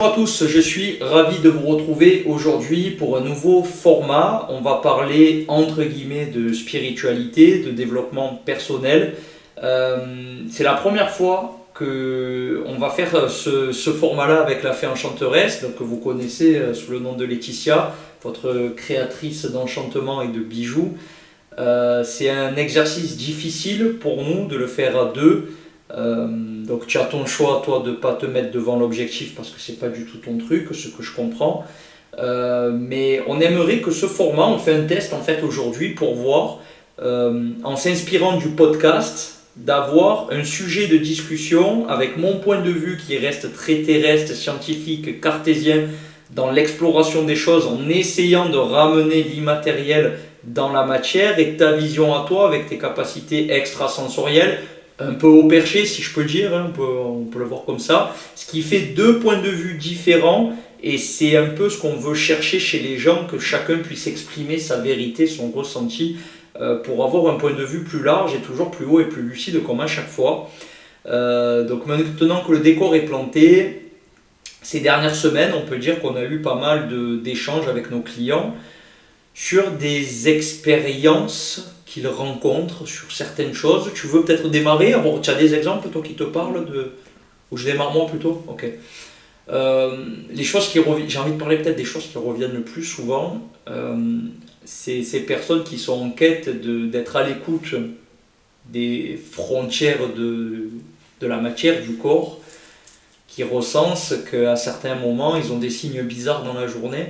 Bonjour à tous, je suis ravi de vous retrouver aujourd'hui pour un nouveau format. On va parler entre guillemets de spiritualité, de développement personnel. C'est la première fois que on va faire ce format-là avec la Fée Enchanteresse, donc que vous connaissez sous le nom de Laetitia, votre créatrice d'enchantement et de bijoux. C'est un exercice difficile pour nous de le faire à deux. Donc tu as ton choix, toi, de ne pas te mettre devant l'objectif parce que c'est pas du tout ton truc, ce que je comprends. Mais on aimerait que ce format, on fait un test en fait aujourd'hui pour voir, en s'inspirant du podcast, d'avoir un sujet de discussion avec mon point de vue qui reste très terrestre, scientifique, cartésien, dans l'exploration des choses, en essayant de ramener l'immatériel dans la matière, et ta vision à toi avec tes capacités extrasensorielles un peu au perché, si je peux dire, hein, on peut le voir comme ça, ce qui fait deux points de vue différents, et c'est un peu ce qu'on veut chercher chez les gens, que chacun puisse exprimer sa vérité, son ressenti, pour avoir un point de vue plus large et toujours plus haut et plus lucide comme à chaque fois. Donc maintenant que le décor est planté, ces dernières semaines, on peut dire qu'on a eu pas mal d'échanges avec nos clients sur des expériences qu'ils rencontrent sur certaines choses. Tu veux peut-être démarrer? Tu as des exemples, toi, qui te parlent de... Ou je démarre moi plutôt? Ok. Les choses qui reviennent, j'ai envie de parler peut-être des choses qui reviennent le plus souvent. C'est ces personnes qui sont en quête d'être à l'écoute des frontières de la matière, du corps, qui recensent qu'à certains moments, ils ont des signes bizarres dans la journée.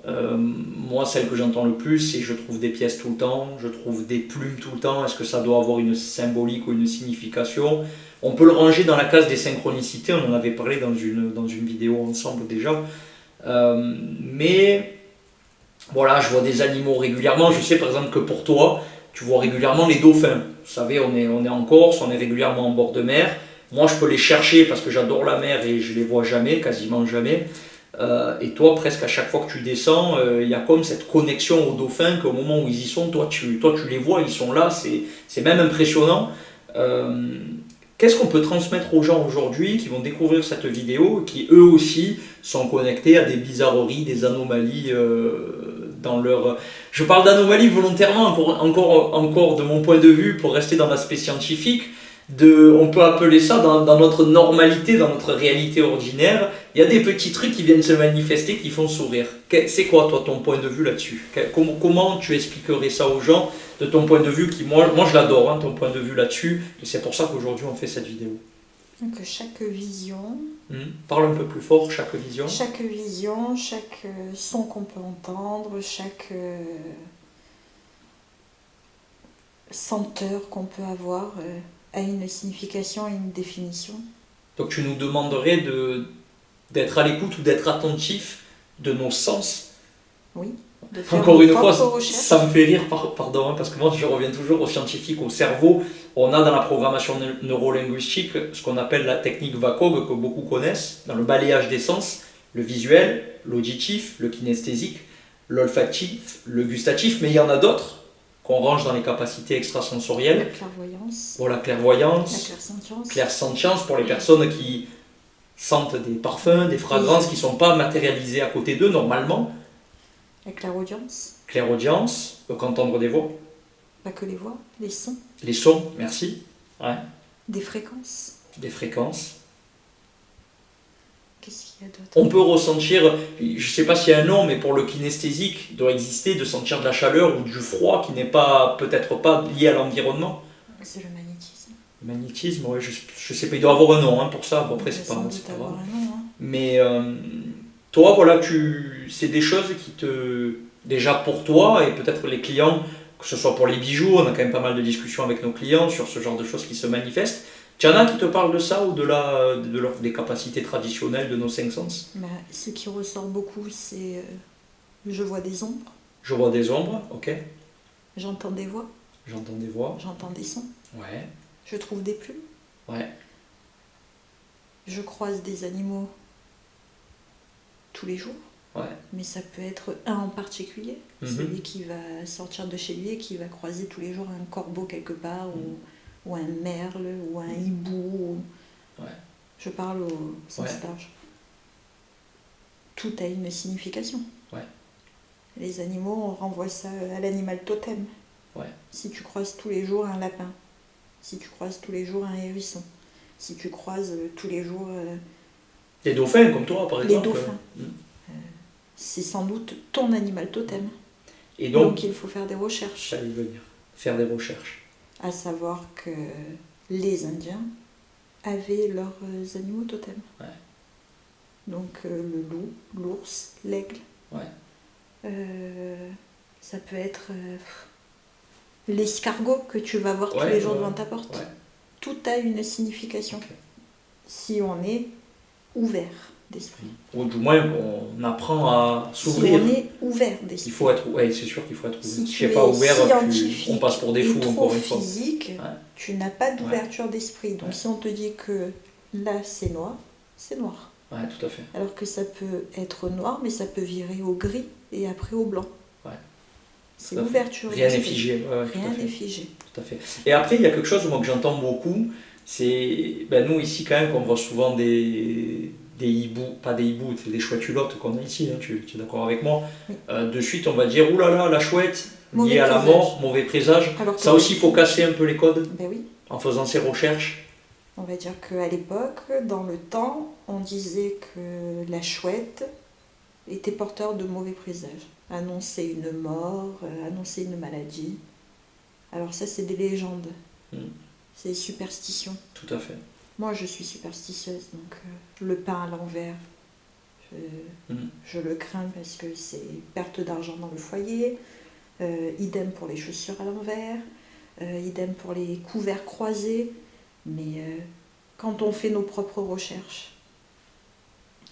Moi, celle que j'entends le plus, c'est je trouve des pièces tout le temps, je trouve des plumes tout le temps. Est-ce que ça doit avoir une symbolique ou une signification? On peut le ranger dans la case des synchronicités, on en avait parlé dans une vidéo ensemble déjà. Mais voilà, je vois des animaux régulièrement. Je sais par exemple que pour toi, tu vois régulièrement les dauphins. Vous savez, on est en Corse, on est régulièrement en bord de mer. Moi, je peux les chercher parce que j'adore la mer et je les vois jamais, quasiment jamais. Et toi, presque à chaque fois que tu descends, il y a comme cette connexion aux dauphins qu'au moment où ils y sont, toi tu les vois, ils sont là, c'est même impressionnant. Qu'est-ce qu'on peut transmettre aux gens aujourd'hui qui vont découvrir cette vidéo, qui eux aussi sont connectés à des bizarreries, des anomalies dans leur... Je parle d'anomalies volontairement, encore de mon point de vue, pour rester dans l'aspect scientifique. On peut appeler ça dans notre normalité, dans notre réalité ordinaire, il y a des petits trucs qui viennent se manifester qui font sourire. C'est quoi toi ton point de vue là-dessus? Comment tu expliquerais ça aux gens de ton point de vue qui, moi je l'adore, hein, ton point de vue là-dessus, et c'est pour ça qu'aujourd'hui on fait cette vidéo. Donc chaque vision, Parle un peu plus fort, chaque vision, chaque son qu'on peut entendre, chaque senteur qu'on peut avoir a une signification et une définition. Donc tu nous demanderais d'être à l'écoute ou d'être attentif de nos sens. Oui. Encore une fois, ça me fait rire, pardon, hein, parce que moi je reviens toujours au scientifique, au cerveau. On a dans la programmation neurolinguistique ce qu'on appelle la technique VACOG, que beaucoup connaissent, dans le balayage des sens, le visuel, l'auditif, le kinesthésique, l'olfactif, le gustatif, mais il y en a d'autres qu'on range dans les capacités extrasensorielles. La clairvoyance. Pour la clairvoyance, la clairsentience. Clairsentience pour les personnes qui sentent des parfums, des fragrances qui ne sont pas matérialisées à côté d'eux normalement. La clairaudience. Clairaudience, donc entendre des voix. Pas que les voix, les sons. Les sons, merci. Ouais. Des fréquences. Des fréquences. Qu'est-ce qu'il y a d'autre? On peut ressentir, je ne sais pas s'il y a un nom, mais pour le kinesthésique, il doit exister de sentir de la chaleur ou du froid qui n'est pas, peut-être pas lié à l'environnement. C'est le magnétisme. Le magnétisme, ouais, je sais pas, il doit avoir un nom hein, pour ça. Bon, après, c'est pas grave. Mais toi, voilà, c'est des choses qui te... Déjà pour toi et peut-être les clients, que ce soit pour les bijoux, on a quand même pas mal de discussions avec nos clients sur ce genre de choses qui se manifestent. Tu en as qui te parlent de ça ou des capacités traditionnelles de nos cinq sens? Ce qui ressort beaucoup, c'est je vois des ombres. Je vois des ombres, ok. J'entends des voix. J'entends des voix. J'entends des sons. Ouais. Je trouve des plumes. Ouais. Je croise des animaux tous les jours. Ouais. Mais ça peut être un en particulier, celui qui va sortir de chez lui et qui va croiser tous les jours un corbeau quelque part, ou un merle, ou un hibou. Ouais. Je parle au sens large. tout a une signification. Ouais. Les animaux, on renvoie ça à l'animal totem. Ouais. Si tu croises tous les jours un lapin, si tu croises tous les jours un hérisson, si tu croises tous les jours Les dauphins, comme toi, par les exemple. dauphins, c'est sans doute ton animal totem. Et Donc il faut faire des recherches. J'allais venir. Faire des recherches. À savoir que les Indiens avaient leurs animaux totems. Ouais. Donc le loup, l'ours, l'aigle. Ouais. Ça peut être l'escargot que tu vas voir tous les jours devant ta porte. Ouais. Tout a une signification. Okay. Si on est ouvert d'esprit. Ou du moins on apprend à s'ouvrir. Si on est ouvert d'esprit. Il faut être, ouais, c'est sûr qu'il faut être ouvert. Si tu tu n'es pas ouvert, scientifique on passe pour des fous encore une fois. physique, tu n'as pas d'ouverture d'esprit. Donc si on te dit que là c'est noir, c'est noir. Ouais, tout à fait. Alors que ça peut être noir, mais ça peut virer au gris et après au blanc. Ouais. C'est l'ouverture. Rien n'est figé. Ouais, rien n'est figé. Tout à fait. Et après, il y a quelque chose moi, que j'entends beaucoup, c'est nous ici quand même, on voit souvent des hiboux, pas des hiboux, c'est des chouettes hulottes qu'on a ici, hein, tu es d'accord avec moi. Oui. De suite, on va dire, oulala, la chouette, liée à la mort, mauvais présage. Ça aussi, il faut casser un peu les codes en faisant ces recherches. On va dire qu'à l'époque, dans le temps, on disait que la chouette était porteur de mauvais présages. Annonçait une mort, annonçait une maladie. Alors ça, c'est des légendes. C'est des superstitions. Tout à fait. Moi, je suis superstitieuse, donc le pain à l'envers, je le crains parce que c'est perte d'argent dans le foyer. Idem pour les chaussures à l'envers. Idem pour les couverts croisés. Mais quand on fait nos propres recherches,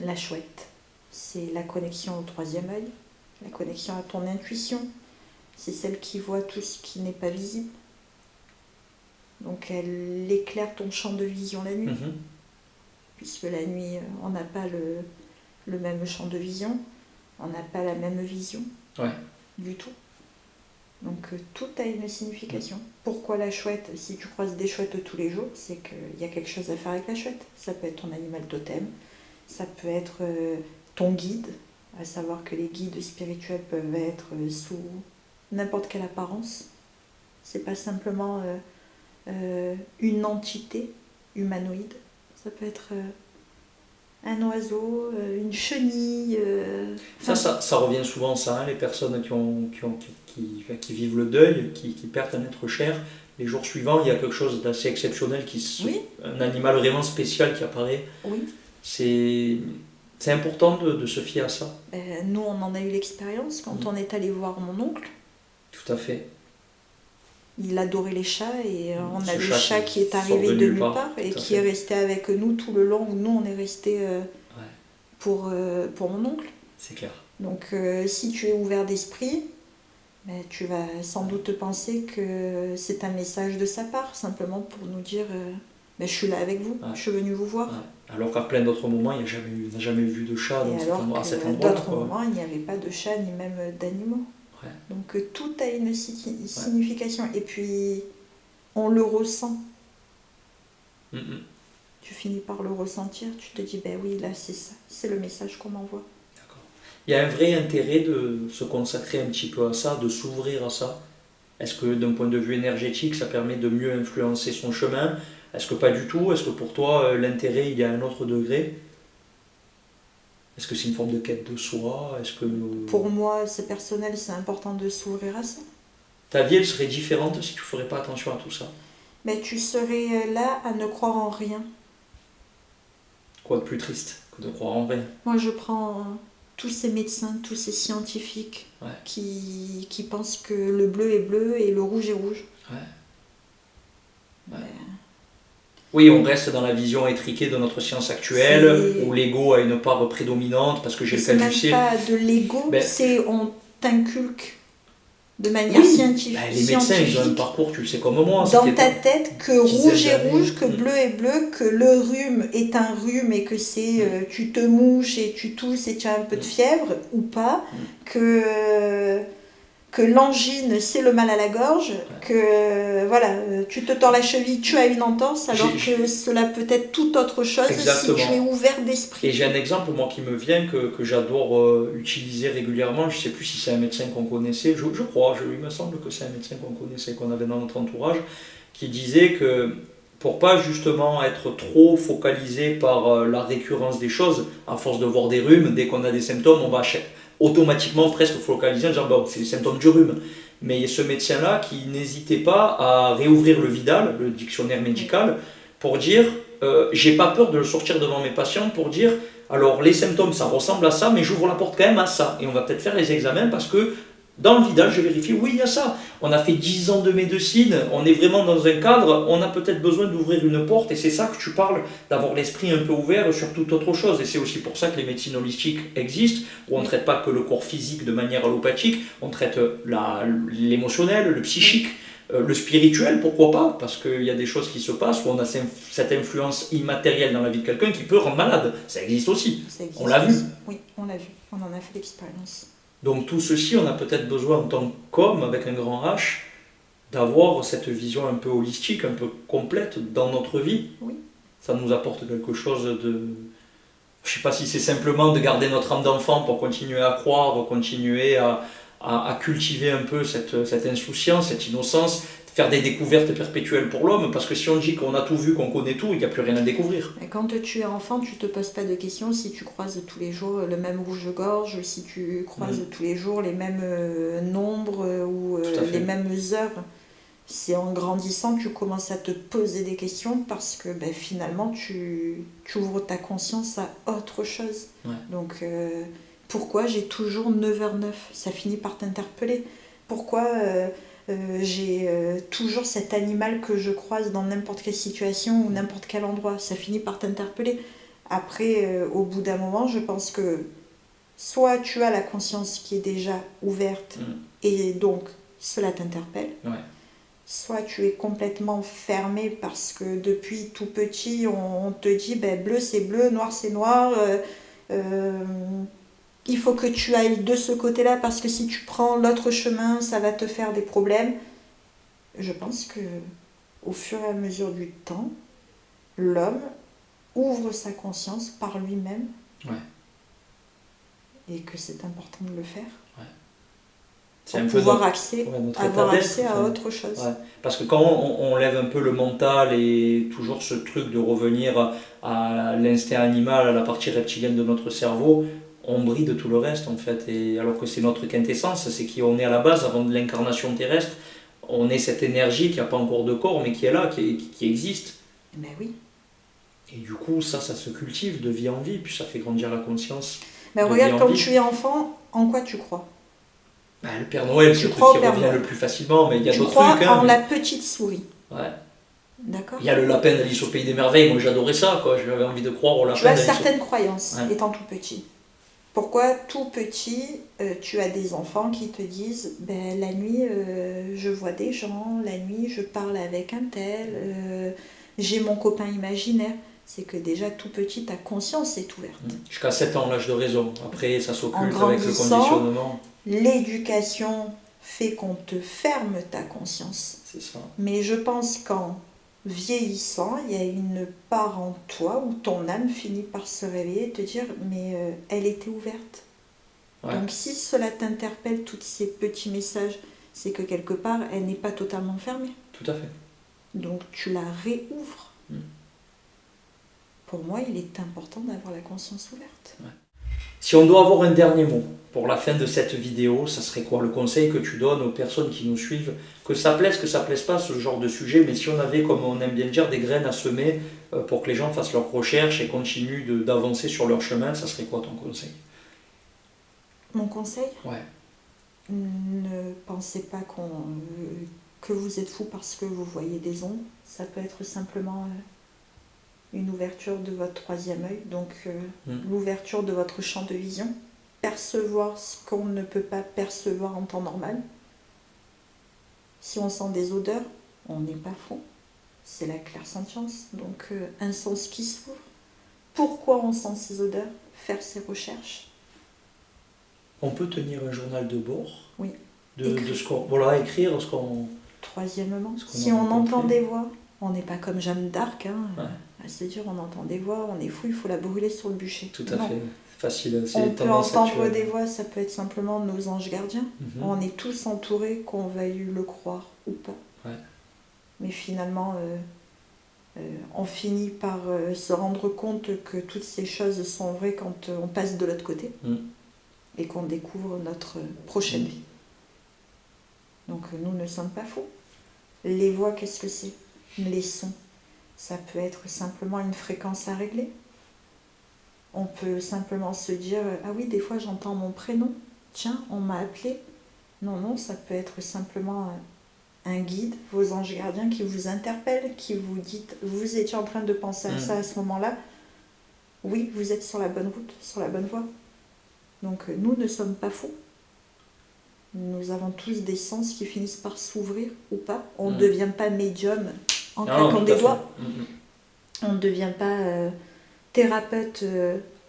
la chouette, c'est la connexion au troisième œil, la connexion à ton intuition. C'est celle qui voit tout ce qui n'est pas visible. Donc elle éclaire ton champ de vision la nuit. Puisque la nuit, on n'a pas le même champ de vision, on n'a pas la même vision du tout. Donc tout a une signification. Pourquoi la chouette? Si tu croises des chouettes tous les jours, c'est qu'il y a quelque chose à faire avec la chouette. Ça peut être ton animal totem, ça peut être ton guide, à savoir que les guides spirituels peuvent être sous n'importe quelle apparence. C'est pas simplement une entité humanoïde. Ça peut être un oiseau, une chenille. Ça revient souvent, ça, hein, les personnes qui vivent le deuil, qui perdent un être cher. Les jours suivants, il y a quelque chose d'assez exceptionnel, un animal vraiment spécial qui apparaît. Oui. C'est important de se fier à ça. Nous, on en a eu l'expérience quand on est allé voir mon oncle. Tout à fait. Il adorait les chats et on a le chat qui est arrivé de nulle part et qui est resté avec nous tout le long où nous on est resté pour mon oncle. C'est clair. Donc si tu es ouvert d'esprit, tu vas sans doute penser que c'est un message de sa part, simplement pour nous dire je suis là avec vous, je suis venu vous voir. Alors qu'à plein d'autres moments, il n'a jamais vu de chat et à cet endroit. À d'autres moments, il n'y avait pas de chat ni même d'animaux. Donc tout a une signification et puis on le ressent. Tu finis par le ressentir, tu te dis oui là c'est ça, c'est le message qu'on m'envoie. D'accord. Il y a un vrai intérêt de se consacrer un petit peu à ça, de s'ouvrir à ça. Est-ce que d'un point de vue énergétique ça permet de mieux influencer son chemin? Est-ce que pas du tout? Est-ce que pour toi l'intérêt il est à un autre degré? Est-ce que c'est une forme de quête de soi? Pour moi, c'est personnel, c'est important de s'ouvrir à ça. Ta vie, elle serait différente si tu ne ferais pas attention à tout ça? Mais tu serais là à ne croire en rien. Quoi de plus triste que de croire en rien? Moi, je prends tous ces médecins, tous ces scientifiques qui pensent que le bleu est bleu et le rouge est rouge. Oui, on reste dans la vision étriquée de notre science actuelle, où l'ego a une part prédominante, parce que j'ai le caducé. C'est même pas de l'ego, c'est on t'inculque de manière scientifique. Les médecins, ils ont un parcours, tu le sais comme moi. Dans ta tête, que rouge est rouge, que bleu est bleu, que le rhume est un rhume et que c'est tu te mouches et tu tousses et tu as un peu de fièvre ou pas, que que l'angine c'est le mal à la gorge, que voilà, tu te tords la cheville, tu as une entorse, alors que cela peut être tout autre chose. Exactement. Si tu es ouvert d'esprit. Et j'ai un exemple, moi, qui me vient, que j'adore utiliser régulièrement. Je ne sais plus si c'est un médecin qu'on connaissait, je crois, il me semble que c'est un médecin qu'on connaissait, qu'on avait dans notre entourage, qui disait que pour pas justement être trop focalisé par la récurrence des choses, à force de voir des rhumes, dès qu'on a des symptômes, on va automatiquement presque focaliser en disant bon, c'est les symptômes du rhume. Mais il y a ce médecin-là qui n'hésitait pas à réouvrir le Vidal, le dictionnaire médical, pour dire j'ai pas peur de le sortir devant mes patients pour dire alors les symptômes ça ressemble à ça, mais j'ouvre la porte quand même à ça. Et on va peut-être faire les examens parce que dans le Vidal, je vérifie, oui, il y a ça. On a fait 10 ans de médecine, on est vraiment dans un cadre, on a peut-être besoin d'ouvrir une porte, et c'est ça que tu parles, d'avoir l'esprit un peu ouvert sur toute autre chose. Et c'est aussi pour ça que les médecines holistiques existent, où on ne traite pas que le corps physique de manière allopathique, on traite l'émotionnel, le psychique, le spirituel, pourquoi pas, parce qu'il y a des choses qui se passent où on a cette influence immatérielle dans la vie de quelqu'un qui peut rendre malade. Ça existe aussi. Ça existe on l'a vu. Oui, on l'a vu, on en a fait l'expérience. Donc tout ceci, on a peut-être besoin en tant qu'homme, avec un grand H, d'avoir cette vision un peu holistique, un peu complète dans notre vie. Oui. Ça nous apporte quelque chose de... Je ne sais pas si c'est simplement de garder notre âme d'enfant pour continuer à croire, continuer à cultiver un peu cette insouciance, cette innocence, faire des découvertes perpétuelles pour l'homme, parce que si on dit qu'on a tout vu, qu'on connaît tout, il n'y a plus rien à découvrir. Et quand tu es enfant, tu ne te poses pas de questions si tu croises tous les jours le même rouge-gorge, si tu croises tous les jours les mêmes nombres ou les mêmes heures. C'est en grandissant que tu commences à te poser des questions parce que finalement tu ouvres ta conscience à autre chose. Ouais. Donc pourquoi j'ai toujours 9h09 ? Ça finit par t'interpeller. Pourquoi j'ai toujours cet animal que je croise dans n'importe quelle situation ou n'importe quel endroit ? Ça finit par t'interpeller. Après, au bout d'un moment, je pense que soit tu as la conscience qui est déjà ouverte et donc cela t'interpelle. Ouais. Soit tu es complètement fermé parce que depuis tout petit, on te dit bleu c'est bleu, noir c'est noir. Il faut que tu ailles de ce côté-là parce que si tu prends l'autre chemin, ça va te faire des problèmes. Je pense que au fur et à mesure du temps, l'homme ouvre sa conscience par lui-même. Ouais. Et que c'est important de le faire. Ouais. C'est pour pouvoir avoir accès à autre chose. Ouais. Parce que quand on lève un peu le mental et toujours ce truc de revenir à l'instinct animal, à la partie reptilienne de notre cerveau, on bride tout le reste en fait. Et alors que c'est notre quintessence, c'est qui on est à la base avant de l'incarnation terrestre. On est cette énergie qui n'a pas encore de corps mais qui est là, qui existe. Ben oui. Et du coup, ça se cultive de vie en vie, puis ça fait grandir la conscience. Ben regarde, quand tu es enfant, en quoi tu crois ? Le Père Noël, c'est le truc qui revient le plus facilement, mais il y a d'autres trucs. Tu crois en la petite souris. Ouais. D'accord. Il y a le lapin d'Alice au Pays des Merveilles, moi j'adorais ça, quoi. J'avais envie de croire au lapin d'Alice. Tu as certaines croyances, étant tout petit. Pourquoi tout petit, tu as des enfants qui te disent la nuit, je vois des gens, la nuit, je parle avec un tel, j'ai mon copain imaginaire. C'est que déjà tout petit, ta conscience est ouverte. Jusqu'à 7 ans, l'âge de raison. Après, ça s'occulte avec le conditionnement. L'éducation fait qu'on te ferme ta conscience. C'est ça. Mais je pense qu'en vieillissant, il y a une part en toi où ton âme finit par se réveiller et te dire mais elle était ouverte. Ouais. Donc si cela t'interpelle, tous ces petits messages, c'est que quelque part, elle n'est pas totalement fermée. Tout à fait. Donc tu la réouvres. Pour moi, il est important d'avoir la conscience ouverte. Ouais. Si on doit avoir un dernier mot pour la fin de cette vidéo, ça serait quoi le conseil que tu donnes aux personnes qui nous suivent ? Que ça plaise pas ce genre de sujet, mais si on avait, comme on aime bien dire, des graines à semer pour que les gens fassent leurs recherches et continuent d'avancer sur leur chemin, ça serait quoi ton conseil ? Mon conseil ? Ouais. Ne pensez pas que vous êtes fou parce que vous voyez des ondes. Ça peut être simplement une ouverture de votre troisième œil, donc l'ouverture de votre champ de vision. Percevoir ce qu'on ne peut pas percevoir en temps normal. Si on sent des odeurs, on n'est pas fou. C'est la clairsentience. Donc un sens qui s'ouvre. Pourquoi on sent ces odeurs ? Faire ses recherches. On peut tenir un journal de bord. Oui. de ce qu'on... Voilà, écrire ce qu'on... Troisièmement, ce qu'on si a on entend rencontré. des voix, on n'est pas comme Jeanne d'Arc, hein, Ouais. à se dire on entend des voix, on est fou, il faut la brûler sur le bûcher. Tout à Non. fait. Facile, c'est On les peut tendances entendre actuelles. des voix, ça peut être simplement nos anges gardiens. Mhm. On est tous entourés, qu'on veuille le croire ou pas. Ouais. Mais finalement, on finit par se rendre compte que toutes ces choses sont vraies quand on passe de l'autre côté et qu'on découvre notre prochaine vie. Donc nous ne sommes pas fous. Les voix, qu'est-ce que c'est? Les sons. Ça peut être simplement une fréquence à régler. On peut simplement se dire « Ah oui, des fois j'entends mon prénom. Tiens, on m'a appelé. » Non, ça peut être simplement un guide, vos anges gardiens qui vous interpellent, qui vous dites « Vous étiez en train de penser à ça à ce moment-là. Oui, vous êtes sur la bonne route, sur la bonne voie. » Donc nous ne sommes pas fous. Nous avons tous des sens qui finissent par s'ouvrir ou pas. On ne devient pas médium en claquant des doigts. On ne devient pas thérapeute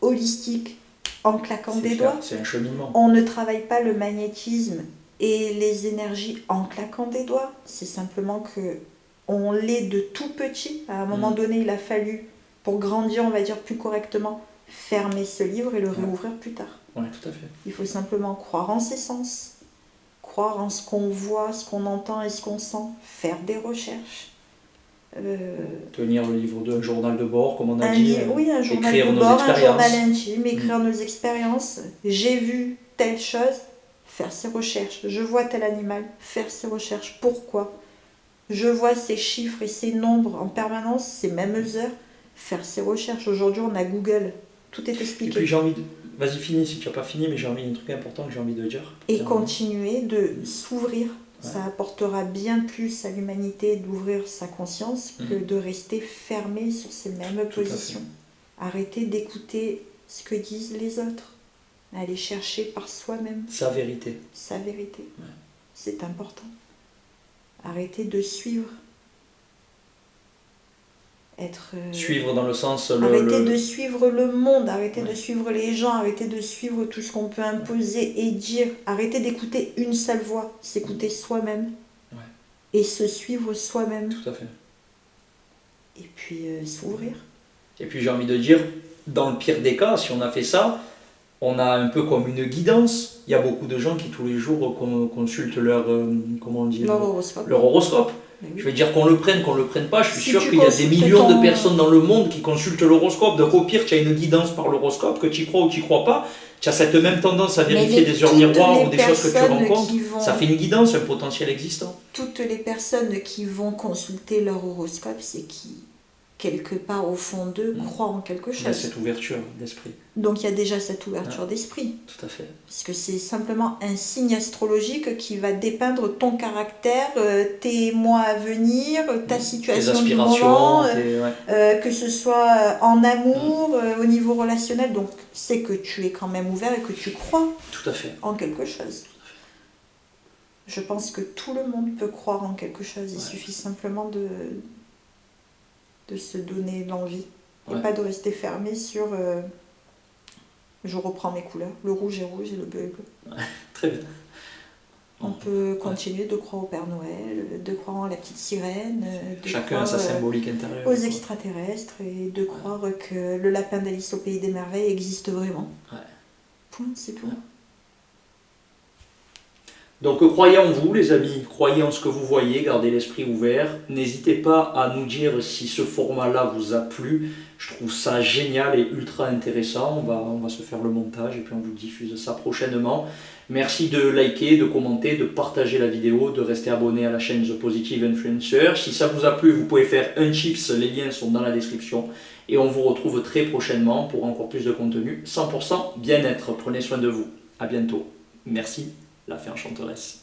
holistique en claquant des doigts. C'est un cheminement. On ne travaille pas le magnétisme et les énergies en claquant des doigts. C'est simplement que on l'est de tout petit. À un moment donné, il a fallu, pour grandir, on va dire plus correctement, fermer ce livre et le réouvrir plus tard. Oui, tout à fait. Il faut simplement croire en ses sens, croire en ce qu'on voit, ce qu'on entend et ce qu'on sent, faire des recherches. Tenir le livre d'un journal de bord, comme on a dit. Oui, un journal écrire de nos bord, un expériences. journal intime, écrire nos expériences. J'ai vu telle chose, faire ses recherches. Je vois tel animal, faire ses recherches. Pourquoi? Je vois ces chiffres et ces nombres en permanence, ces mêmes heures, faire ses recherches. Aujourd'hui, on a Google, tout est expliqué. Et puis j'ai envie de... Vas-y, finis si tu n'as pas fini, mais j'ai envie d'un truc important que j'ai envie de dire. Et continuer de s'ouvrir. Ouais. Ça apportera bien plus à l'humanité d'ouvrir sa conscience que de rester fermé sur ces mêmes positions. Arrêter d'écouter ce que disent les autres. Aller chercher par soi-même. Sa vérité. Sa vérité. Ouais. C'est important. Arrêter de suivre. Suivre dans le sens... Arrêter de suivre le monde, arrêter de suivre les gens, arrêter de suivre tout ce qu'on peut imposer et dire. Arrêter d'écouter une seule voix, s'écouter soi-même et se suivre soi-même. Tout à fait. Et puis s'ouvrir. Et puis j'ai envie de dire, dans le pire des cas, si on a fait ça, on a un peu comme une guidance. Il y a beaucoup de gens qui tous les jours consultent leur, comment on dit, leur horoscope. Je veux dire qu'on le prenne pas, je suis sûr qu'il y a des millions de personnes dans le monde qui consultent l'horoscope. Donc au pire, tu as une guidance par l'horoscope, que tu y crois ou tu y crois pas. Tu as cette même tendance à vérifier des heures miroirs ou des choses que tu rencontres. Ça fait une guidance, un potentiel existant. Toutes les personnes qui vont consulter leur horoscope, c'est qui, quelque part au fond d'eux, croient en quelque chose. Il y a cette ouverture d'esprit. Donc il y a déjà cette ouverture d'esprit. Tout à fait. Parce que c'est simplement un signe astrologique qui va dépeindre ton caractère, tes mois à venir, ta situation du moment, que ce soit en amour, au niveau relationnel. Donc c'est que tu es quand même ouvert et que tu crois Tout à fait. en quelque chose. Je pense que tout le monde peut croire en quelque chose. Il suffit simplement de se donner l'envie. Et pas de rester fermé sur... je reprends mes couleurs. Le rouge est rouge et le bleu est bleu. Très bien. On peut continuer de croire au Père Noël, de croire en la petite sirène, de chacun a sa symbolique intérieure. Aux extraterrestres et de croire que le lapin d'Alice au Pays des Merveilles existe vraiment. Point, c'est tout. Donc croyez en vous les amis, croyez en ce que vous voyez, gardez l'esprit ouvert. N'hésitez pas à nous dire si ce format-là vous a plu. Je trouve ça génial et ultra intéressant. On va se faire le montage et puis on vous diffuse ça prochainement. Merci de liker, de commenter, de partager la vidéo, de rester abonné à la chaîne The Positive Influencer. Si ça vous a plu, vous pouvez faire un chips, les liens sont dans la description. Et on vous retrouve très prochainement pour encore plus de contenu 100% bien-être. Prenez soin de vous. À bientôt. Merci. La fée enchanteresse.